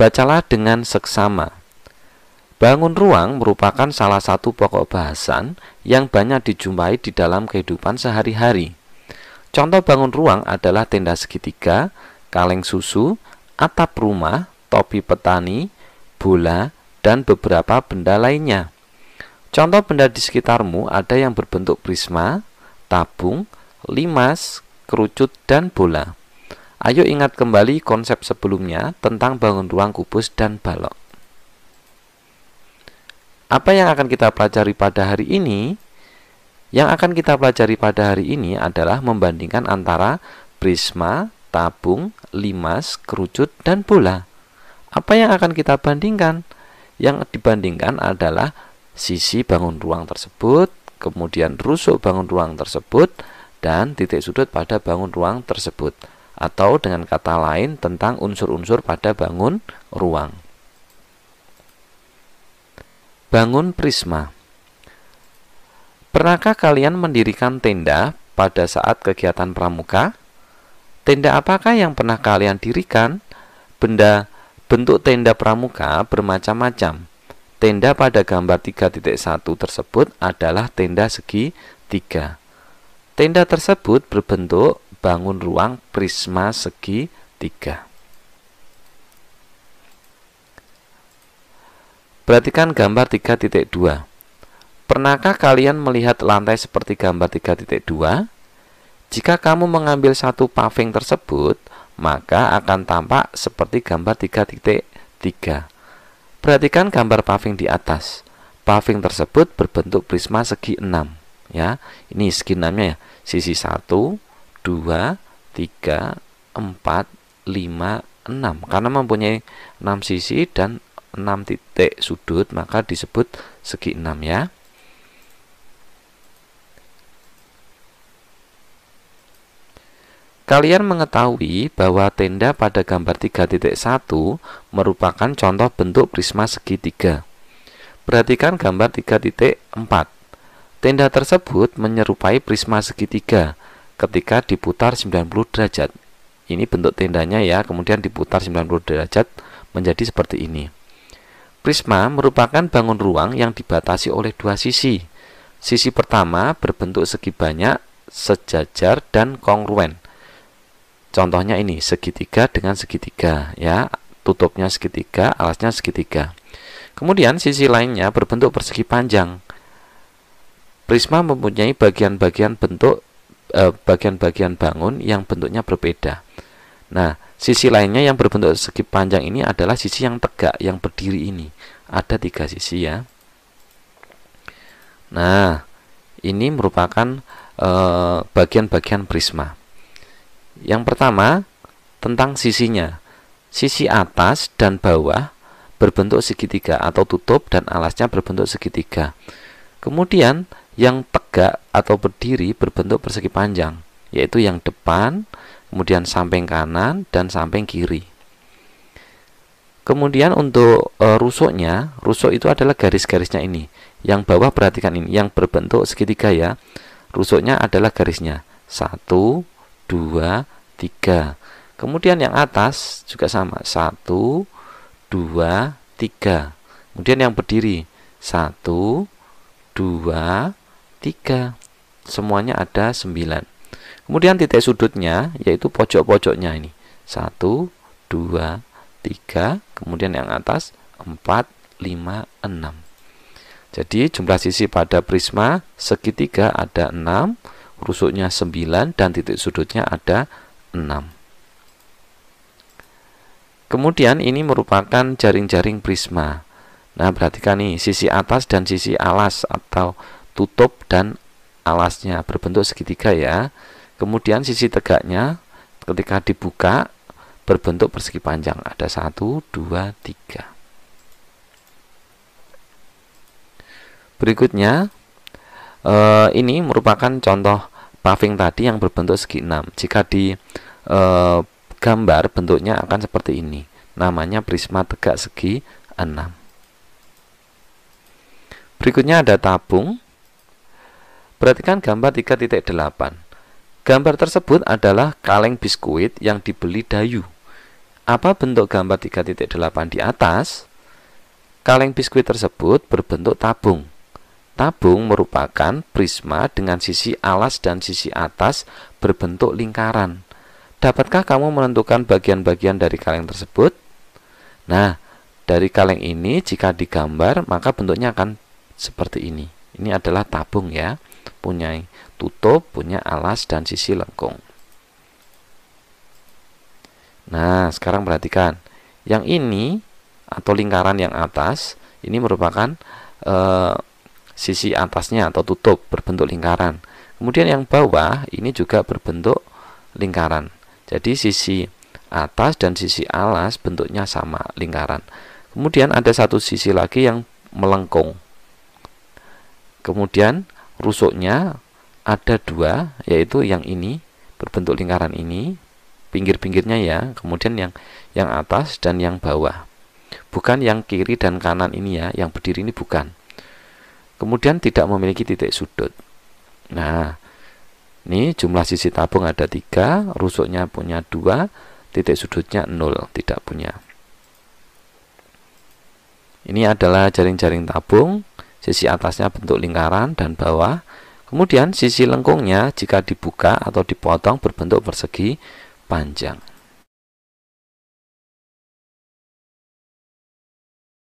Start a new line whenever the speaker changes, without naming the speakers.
Bacalah dengan seksama. Bangun ruang merupakan salah satu pokok bahasan yang banyak dijumpai di dalam kehidupan sehari-hari. Contoh bangun ruang adalah tenda segitiga, kaleng susu, atap rumah, topi petani, bola, dan beberapa benda lainnya. Contoh benda di sekitarmu ada yang berbentuk prisma, tabung, limas, kerucut, dan bola. Ayo ingat kembali konsep sebelumnya tentang bangun ruang kubus dan balok. Apa yang akan kita pelajari pada hari ini? Yang akan kita pelajari pada hari ini adalah membandingkan antara prisma, tabung, limas, kerucut, dan bola. Apa yang akan kita bandingkan? Yang dibandingkan adalah sisi bangun ruang tersebut, kemudian rusuk bangun ruang tersebut, dan titik sudut pada bangun ruang tersebut. Atau dengan kata lain tentang unsur-unsur pada bangun ruang. Bangun prisma. Pernahkah kalian mendirikan tenda pada saat kegiatan pramuka? Tenda apakah yang pernah kalian dirikan? Bentuk tenda pramuka bermacam-macam. Tenda pada gambar 3.1 tersebut adalah tenda segitiga. Tenda tersebut berbentuk bangun ruang prisma segitiga. Perhatikan gambar 3.2. Pernahkah kalian melihat lantai seperti gambar 3.2? Jika kamu mengambil satu paving tersebut, maka akan tampak seperti gambar 3.3. Perhatikan gambar paving di atas. Paving tersebut berbentuk prisma segi 6. Ya, ini segi 6-nya ya. Sisi 1, 2, 3, 4, 5, 6. Karena mempunyai 6 sisi dan 6 titik sudut, maka disebut segi 6 ya. Kalian mengetahui bahwa tenda pada gambar 3.1 merupakan contoh bentuk prisma segitiga. Perhatikan gambar 3.4. Tenda tersebut menyerupai prisma segitiga ketika diputar 90 derajat. Ini bentuk tendanya ya, kemudian diputar 90 derajat menjadi seperti ini. Prisma merupakan bangun ruang yang dibatasi oleh dua sisi. Sisi pertama berbentuk segi banyak, sejajar, dan kongruen. Contohnya ini, segitiga dengan segitiga ya, tutupnya segitiga, alasnya segitiga. Kemudian sisi lainnya berbentuk persegi panjang. Prisma mempunyai bagian-bagian bangun yang bentuknya berbeda. Nah, sisi lainnya yang berbentuk segi panjang ini adalah sisi yang tegak, yang berdiri ini. Ada 3 sisi ya. Nah, ini merupakan bagian-bagian prisma. Yang pertama, tentang sisinya. Sisi atas dan bawah berbentuk segitiga atau tutup dan alasnya berbentuk segitiga. Kemudian, yang tegak atau berdiri berbentuk persegi panjang, yaitu yang depan, kemudian samping kanan, dan samping kiri. Kemudian untuk rusuknya, rusuk itu adalah garis-garisnya ini. Yang bawah perhatikan ini, yang berbentuk segitiga ya. Rusuknya adalah garisnya 1, 2, 3. Kemudian yang atas juga sama, 1, 2, 3. Kemudian yang berdiri 1, 2, 3. Semuanya ada 9. Kemudian titik sudutnya yaitu pojok-pojoknya ini 1, 2, 3. Kemudian yang atas 4, 5, 6. Jadi jumlah sisi pada prisma segitiga ada 6, rusuknya 9, dan titik sudutnya ada 6. Kemudian ini merupakan jaring-jaring prisma. Nah, perhatikan nih, sisi atas dan sisi alas atau tutup dan alasnya berbentuk segitiga ya. Kemudian sisi tegaknya ketika dibuka berbentuk persegi panjang. Ada 1, 2, 3. Berikutnya, ini merupakan contoh paving tadi yang berbentuk segi 6. Jika di gambar bentuknya akan seperti ini. Namanya prisma tegak segi 6. Berikutnya ada tabung. Perhatikan gambar 3.8. Gambar tersebut adalah kaleng biskuit yang dibeli Dayu. Apa bentuk gambar 3.8 di atas? Kaleng biskuit tersebut berbentuk tabung. Tabung merupakan prisma dengan sisi alas dan sisi atas berbentuk lingkaran. Dapatkah kamu menentukan bagian-bagian dari kaleng tersebut? Nah, dari kaleng ini jika digambar maka bentuknya akan seperti ini. Ini adalah tabung ya, punya tutup, punya alas dan sisi lengkung. Nah, sekarang perhatikan. Yang ini atau lingkaran yang atas ini merupakan sisi atasnya atau tutup berbentuk lingkaran. Kemudian yang bawah ini juga berbentuk lingkaran. Jadi sisi atas dan sisi alas bentuknya sama, lingkaran. Kemudian ada satu sisi lagi yang melengkung. Kemudian rusuknya ada dua, yaitu yang ini berbentuk lingkaran ini, pinggir-pinggirnya ya. Kemudian yang atas dan yang bawah. Bukan yang kiri dan kanan ini ya, yang berdiri ini bukan. Kemudian tidak memiliki titik sudut. Nah, ini jumlah sisi tabung ada 3, rusuknya punya 2, titik sudutnya 0, tidak punya. Ini adalah jaring-jaring tabung, sisi atasnya bentuk lingkaran dan bawah. Kemudian sisi lengkungnya jika dibuka atau dipotong berbentuk persegi panjang.